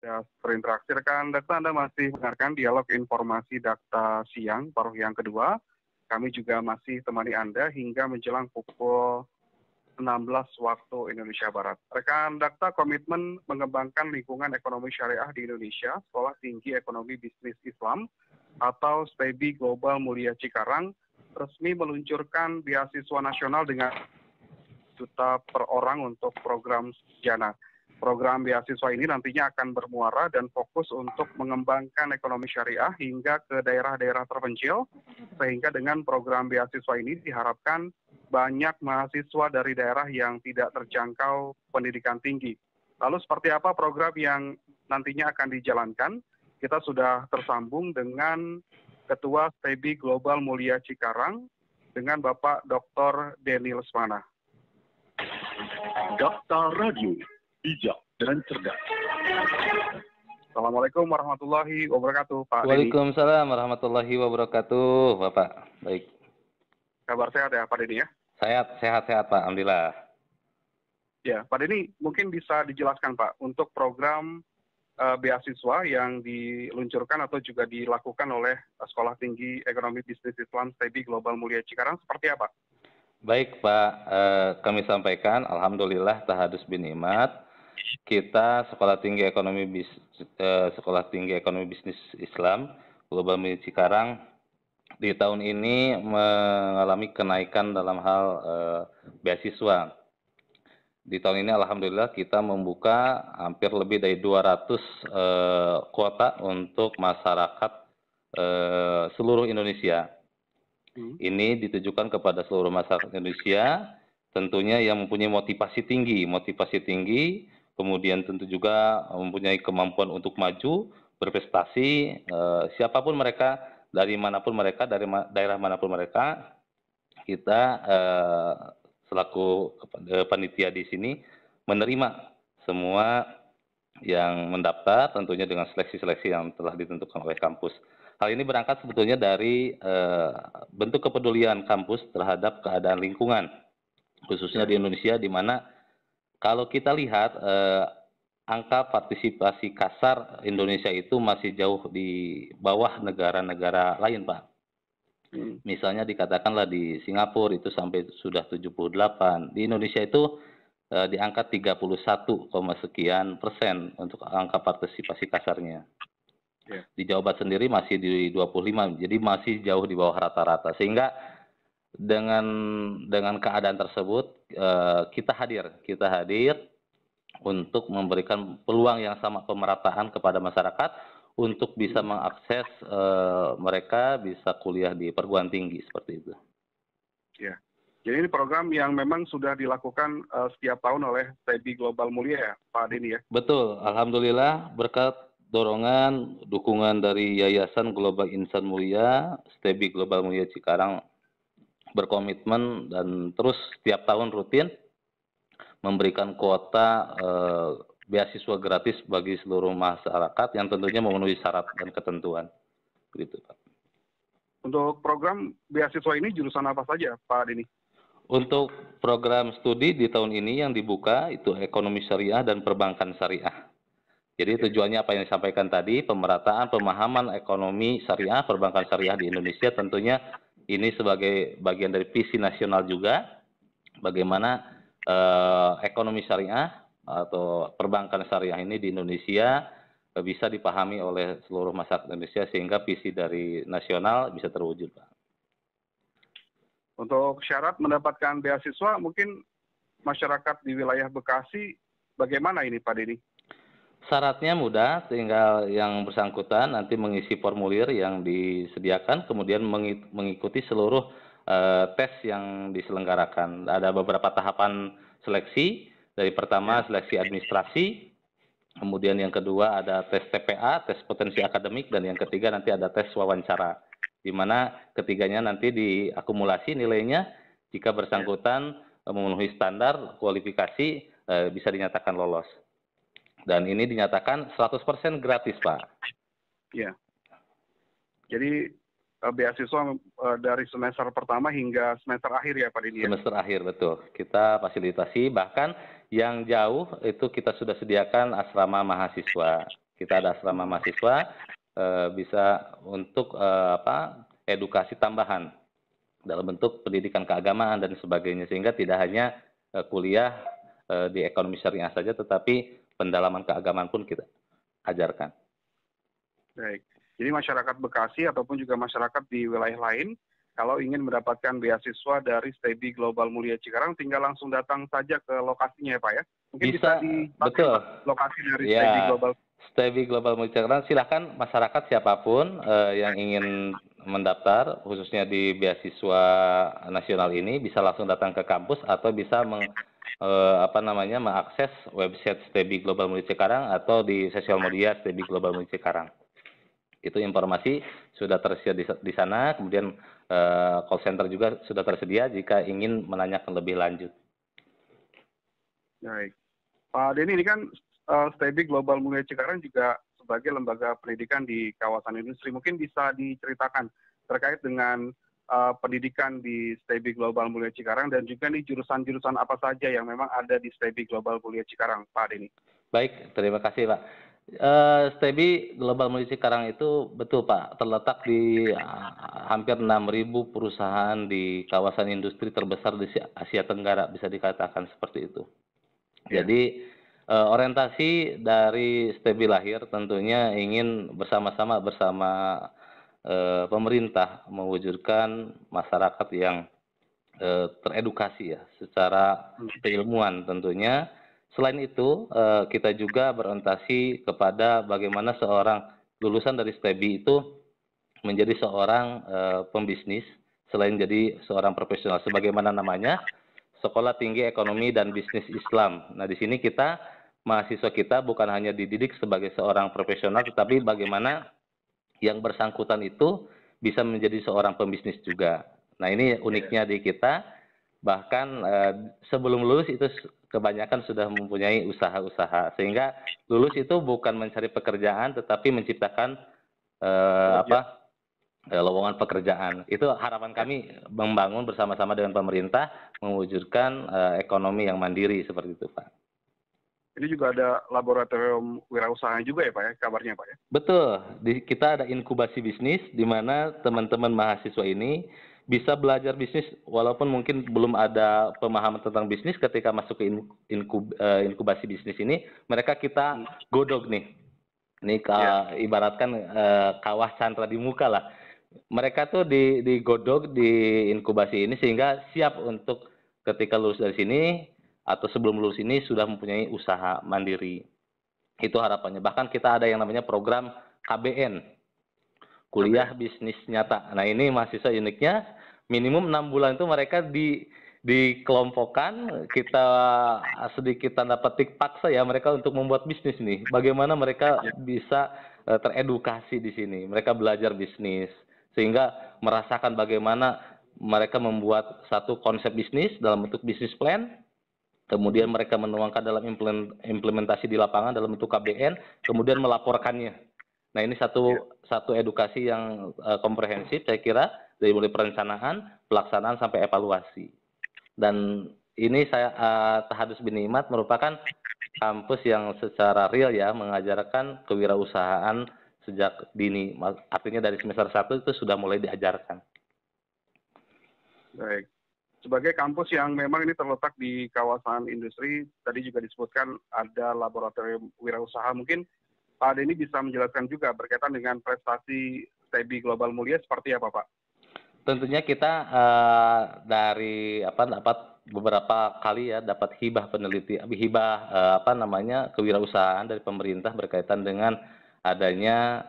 Ya, berinteraksi rekan Dakta, Anda masih mendengarkan dialog informasi Dakta siang, paruh yang kedua. Kami juga masih temani Anda hingga menjelang pukul 16 waktu Indonesia Barat. Rekan Dakta komitmen mengembangkan lingkungan ekonomi syariah di Indonesia, Sekolah Tinggi Ekonomi Bisnis Islam atau STEBI Global Mulia Cikarang resmi meluncurkan beasiswa nasional dengan juta per orang untuk program sarjana. Program beasiswa ini nantinya akan bermuara dan fokus untuk mengembangkan ekonomi syariah hingga ke daerah-daerah terpencil, sehingga dengan program beasiswa ini diharapkan banyak mahasiswa dari daerah yang tidak terjangkau pendidikan tinggi. Lalu seperti apa program yang nantinya akan dijalankan? Kita sudah tersambung dengan Ketua STEBI Global Mulia Cikarang dengan Bapak Dr. Denny Lesmana. Dakta Radio, bijak dan cerdas. Assalamualaikum warahmatullahi wabarakatuh, Pak Denny. Waalaikumsalam warahmatullahi wabarakatuh, Bapak. Baik. Kabar sehat ya, Pak Denny ya? Sehat, Pak. Alhamdulillah. Ya, Pak Denny, mungkin bisa dijelaskan, Pak, untuk program beasiswa yang diluncurkan atau juga dilakukan oleh Sekolah Tinggi Ekonomi Bisnis Islam STEBI Global Mulia Cikarang seperti apa? Baik, Pak. Kami sampaikan, Alhamdulillah tahadus bin Imat, kita Sekolah Tinggi Ekonomi Bisnis Islam Global Mulia Cikarang di tahun ini mengalami kenaikan dalam hal beasiswa. Di tahun ini alhamdulillah kita membuka hampir lebih dari 200 kuota untuk masyarakat seluruh Indonesia. Ini ditujukan kepada seluruh masyarakat Indonesia, tentunya yang mempunyai motivasi tinggi, kemudian tentu juga mempunyai kemampuan untuk maju, berprestasi, siapapun mereka, dari manapun mereka, dari daerah manapun mereka, kita selaku panitia di sini menerima semua yang mendaftar, tentunya dengan seleksi-seleksi yang telah ditentukan oleh kampus. Hal ini berangkat sebetulnya dari bentuk kepedulian kampus terhadap keadaan lingkungan, khususnya di Indonesia, di mana kalau kita lihat angka partisipasi kasar Indonesia itu masih jauh di bawah negara-negara lain, Pak. Misalnya dikatakanlah di Singapura itu sampai sudah 78, di Indonesia itu di angka 31, sekian persen untuk angka partisipasi kasarnya. Di Jawa Barat sendiri masih di 25, jadi masih jauh di bawah rata-rata. Sehingga dengan keadaan tersebut kita hadir untuk memberikan peluang yang sama, pemerataan kepada masyarakat untuk bisa mengakses mereka bisa kuliah di perguruan tinggi seperti itu. Ya, jadi ini program yang memang sudah dilakukan setiap tahun oleh STEBI Global Mulia ya, Pak Denny ya? Betul, alhamdulillah berkat dorongan, dukungan dari Yayasan Global Insan Mulia, STEBI Global Mulia Cikarang berkomitmen dan terus setiap tahun rutin memberikan kuota beasiswa gratis bagi seluruh masyarakat yang tentunya memenuhi syarat dan ketentuan. Begitu, Pak. Untuk program beasiswa ini jurusan apa saja, Pak Denny? Untuk program studi di tahun ini yang dibuka itu ekonomi syariah dan perbankan syariah. Jadi tujuannya apa yang disampaikan tadi, pemerataan pemahaman ekonomi syariah, perbankan syariah di Indonesia, tentunya ini sebagai bagian dari visi nasional juga, bagaimana ekonomi syariah atau perbankan syariah ini di Indonesia bisa dipahami oleh seluruh masyarakat Indonesia sehingga visi dari nasional bisa terwujud, Pak. Untuk syarat mendapatkan beasiswa, mungkin masyarakat di wilayah Bekasi bagaimana ini, Pak Denny? Syaratnya mudah, tinggal yang bersangkutan nanti mengisi formulir yang disediakan, kemudian mengikuti seluruh tes yang diselenggarakan. Ada beberapa tahapan seleksi, dari pertama seleksi administrasi, kemudian yang kedua ada tes TPA, tes potensi akademik, dan yang ketiga nanti ada tes wawancara, di mana ketiganya nanti diakumulasi nilainya, jika bersangkutan memenuhi standar kualifikasi bisa dinyatakan lolos. Dan ini dinyatakan 100% gratis, Pak. Iya. Jadi beasiswa dari semester pertama hingga semester akhir ya, Pak Denny? Semester akhir, betul. Kita fasilitasi, bahkan yang jauh itu kita sudah sediakan asrama mahasiswa. Kita ada asrama mahasiswa, bisa untuk edukasi tambahan dalam bentuk pendidikan keagamaan dan sebagainya, sehingga tidak hanya kuliah di ekonomi syariah saja, tetapi pendalaman keagamaan pun kita ajarkan. Baik. Jadi masyarakat Bekasi ataupun juga masyarakat di wilayah lain, kalau ingin mendapatkan beasiswa dari STEBI Global Mulia Cikarang, tinggal langsung datang saja ke lokasinya ya Pak ya? Mungkin bisa betul. Lokasi dari STEBI Global. STEBI Global Mulia Cikarang, silahkan masyarakat siapapun yang ingin mendaftar, khususnya di beasiswa nasional ini, bisa langsung datang ke kampus atau bisa mengakses website STEBI Global Mulia Cikarang atau di sosial media STEBI Global Mulia Cikarang. Itu informasi sudah tersedia di sana, kemudian call center juga sudah tersedia jika ingin menanyakan lebih lanjut. Baik. Pak Denny, ini kan STEBI Global Mulia Cikarang juga sebagai lembaga pendidikan di kawasan industri. Mungkin bisa diceritakan terkait dengan pendidikan di STEBI Global Mulia Cikarang dan juga nih jurusan-jurusan apa saja yang memang ada di STEBI Global Mulia Cikarang, Pak Denny. Baik, terima kasih Pak. STEBI Global Mulia Cikarang itu betul Pak, terletak di hampir 6.000 perusahaan di kawasan industri terbesar di Asia Tenggara, bisa dikatakan seperti itu. Jadi orientasi dari STEBI lahir tentunya ingin bersama pemerintah mewujudkan masyarakat yang teredukasi ya, secara keilmuan tentunya. Selain itu, kita juga berorientasi kepada bagaimana seorang lulusan dari STEBI itu menjadi seorang pembisnis, selain jadi seorang profesional. Sebagaimana namanya, Sekolah Tinggi Ekonomi dan Bisnis Islam. Nah, di sini mahasiswa kita bukan hanya dididik sebagai seorang profesional, tetapi bagaimana yang bersangkutan itu bisa menjadi seorang pembisnis juga. Nah, ini uniknya di kita. Bahkan sebelum lulus itu kebanyakan sudah mempunyai usaha-usaha, sehingga lulus itu bukan mencari pekerjaan tetapi menciptakan lowongan pekerjaan. Itu harapan kami, membangun bersama-sama dengan pemerintah mewujudkan ekonomi yang mandiri seperti itu Pak. Ini juga ada laboratorium wirausaha juga ya Pak ya, kabarnya Pak ya? Betul, kita ada inkubasi bisnis di mana teman-teman mahasiswa ini bisa belajar bisnis walaupun mungkin belum ada pemahaman tentang bisnis. Ketika masuk ke inkubasi bisnis ini, kita godok nih. Ini ibaratkan kawah candra di muka lah. Mereka tuh digodok di inkubasi ini sehingga siap untuk ketika lulus dari sini atau sebelum lulus ini sudah mempunyai usaha mandiri. Itu harapannya. Bahkan kita ada yang namanya program KBN. Kuliah Bisnis Nyata. Nah, ini mahasiswa uniknya minimum 6 bulan itu mereka dikelompokkan, kita sedikit tanda petik paksa ya mereka untuk membuat bisnis nih. Bagaimana mereka bisa teredukasi di sini. Mereka belajar bisnis sehingga merasakan bagaimana mereka membuat satu konsep bisnis dalam bentuk bisnis plan. Kemudian mereka menuangkan dalam implementasi di lapangan dalam bentuk KBN, kemudian melaporkannya. Nah, ini satu edukasi yang komprehensif saya kira, dari mulai perencanaan, pelaksanaan sampai evaluasi. Dan ini Tahadus bin Nikmat merupakan kampus yang secara real ya mengajarkan kewirausahaan sejak dini. Artinya dari semester 1 itu sudah mulai diajarkan. Baik. Sebagai kampus yang memang ini terletak di kawasan industri, tadi juga disebutkan ada laboratorium wirausaha. Mungkin Pak Denny bisa menjelaskan juga berkaitan dengan prestasi STEBI Global Mulia seperti apa, Pak? Tentunya kita dapat beberapa kali ya dapat hibah kewirausahaan dari pemerintah berkaitan dengan adanya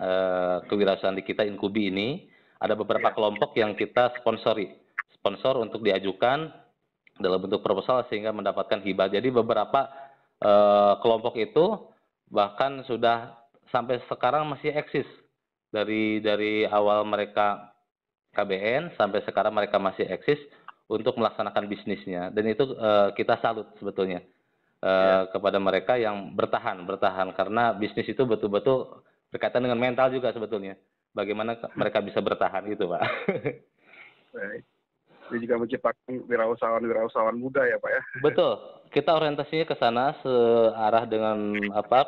kewirausahaan di kita Inkubi ini. Ada beberapa kelompok yang kita sponsor untuk diajukan dalam bentuk proposal sehingga mendapatkan hibah. Jadi beberapa kelompok itu bahkan sudah sampai sekarang masih eksis dari awal mereka KBN sampai sekarang mereka masih eksis untuk melaksanakan bisnisnya, dan itu kita salut sebetulnya kepada mereka yang bertahan karena bisnis itu betul-betul berkaitan dengan mental juga sebetulnya, bagaimana mereka bisa bertahan gitu Pak. Baik. Ini juga menciptakan wirausahawan muda ya Pak ya. Betul, kita orientasinya ke sana searah dengan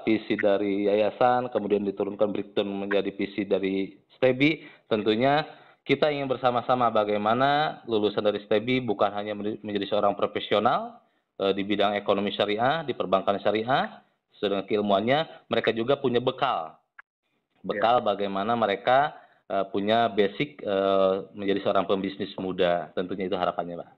visi dari yayasan, kemudian diturunkan breakdown menjadi visi dari STEBI. Tentunya kita ingin bersama-sama bagaimana lulusan dari STEBI bukan hanya menjadi seorang profesional di bidang ekonomi syariah, di perbankan syariah, sesuai dengan keilmuannya, mereka juga punya bekal bagaimana mereka punya basic menjadi seorang pembisnis muda. Tentunya itu harapannya, Pak.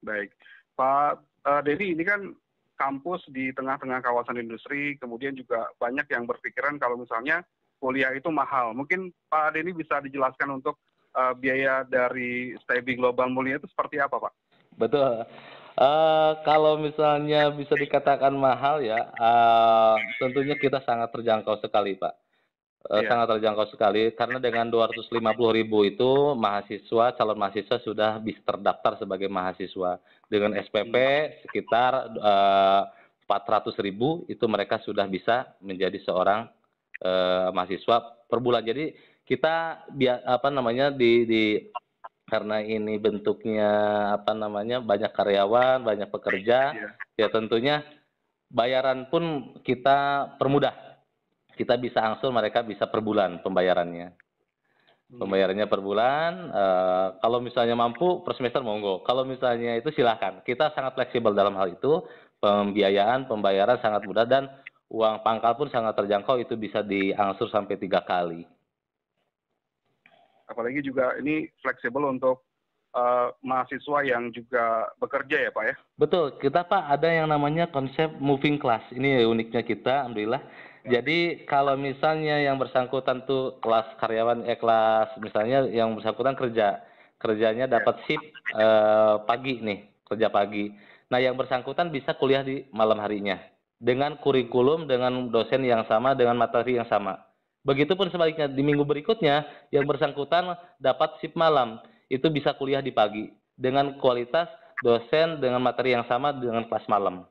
Baik, Pak Denny, ini kan kampus di tengah-tengah kawasan industri, kemudian juga banyak yang berpikiran kalau misalnya kuliah itu mahal. Mungkin Pak Denny bisa dijelaskan untuk biaya dari STEBI Global Mulia itu seperti apa, Pak? Betul. Kalau misalnya bisa dikatakan mahal ya, tentunya kita sangat terjangkau sekali, Pak. Sangat terjangkau sekali karena dengan 250.000 itu calon mahasiswa sudah bisa terdaftar sebagai mahasiswa. Dengan SPP sekitar 400.000 itu mereka sudah bisa menjadi seorang mahasiswa per bulan. Jadi kita karena ini bentuknya banyak karyawan, banyak pekerja, ya tentunya bayaran pun kita permudah. Kita bisa angsur, mereka bisa per bulan pembayarannya. Pembayarannya per bulan, kalau misalnya mampu per semester monggo. Kalau misalnya itu silahkan. Kita sangat fleksibel dalam hal itu, pembayaran sangat mudah dan uang pangkal pun sangat terjangkau, itu bisa diangsur sampai 3 kali. Apalagi juga ini fleksibel untuk mahasiswa yang juga bekerja ya Pak ya? Betul, kita Pak ada yang namanya konsep moving class. Ini uniknya kita, alhamdulillah. Jadi kalau misalnya yang bersangkutan tuh kelas karyawan, kelas misalnya yang bersangkutan kerjanya dapat shift pagi nih, kerja pagi. Nah yang bersangkutan bisa kuliah di malam harinya dengan kurikulum, dengan dosen yang sama, dengan materi yang sama. Begitupun sebaliknya di minggu berikutnya yang bersangkutan dapat shift malam, itu bisa kuliah di pagi dengan kualitas dosen dengan materi yang sama dengan kelas malam.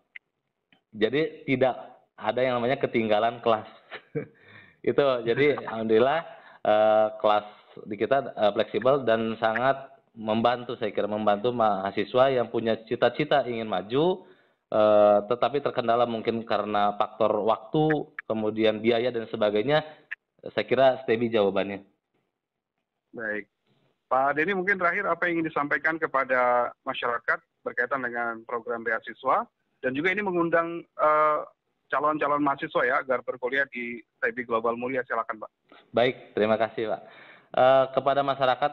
Jadi tidak ada yang namanya ketinggalan kelas. Itu jadi alhamdulillah kelas di kita fleksibel dan sangat membantu, saya kira membantu mahasiswa yang punya cita-cita ingin maju tetapi terkendala mungkin karena faktor waktu, kemudian biaya dan sebagainya. Saya kira STEBI jawabannya. Baik. Pak Denny, mungkin terakhir apa yang ingin disampaikan kepada masyarakat berkaitan dengan program beasiswa dan juga ini mengundang calon-calon mahasiswa ya agar berkuliah di STEBI Global Mulia. Silakan Pak. Baik, terima kasih Pak. Kepada masyarakat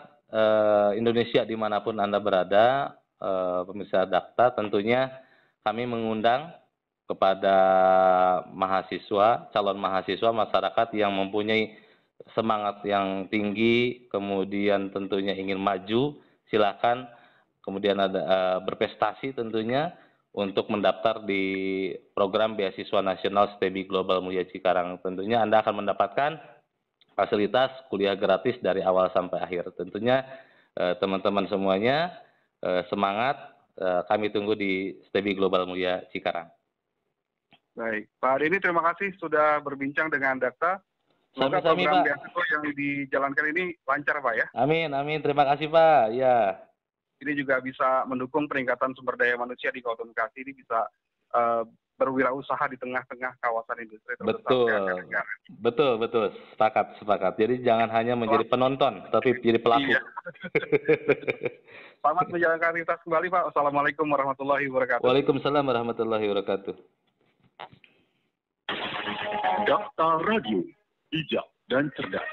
Indonesia dimanapun Anda berada, pemirsa Dakta, tentunya kami mengundang kepada mahasiswa, calon mahasiswa, masyarakat yang mempunyai semangat yang tinggi, kemudian tentunya ingin maju, silakan, kemudian ada berprestasi tentunya, untuk mendaftar di program beasiswa nasional STEBI Global Mulia Cikarang. Tentunya Anda akan mendapatkan fasilitas kuliah gratis dari awal sampai akhir. Tentunya teman-teman semuanya semangat, kami tunggu di STEBI Global Mulia Cikarang. Baik, Pak Denny terima kasih sudah berbincang dengan Dakta. Semoga program beasiswa yang dijalankan ini lancar Pak ya. Amin, amin. Terima kasih Pak. Ya. Ini juga bisa mendukung peningkatan sumber daya manusia di Kabupaten Bekasi, ini bisa berwirausaha di tengah-tengah kawasan industri terbesar. Betul, sepakat. Jadi jangan hanya menjadi penonton, tapi jadi pelaku. Iya. Selamat menjalankan aktivitas kembali Pak. Assalamualaikum warahmatullahi wabarakatuh. Waalaikumsalam warahmatullahi wabarakatuh. Dakta Radio, bijak dan cerdas.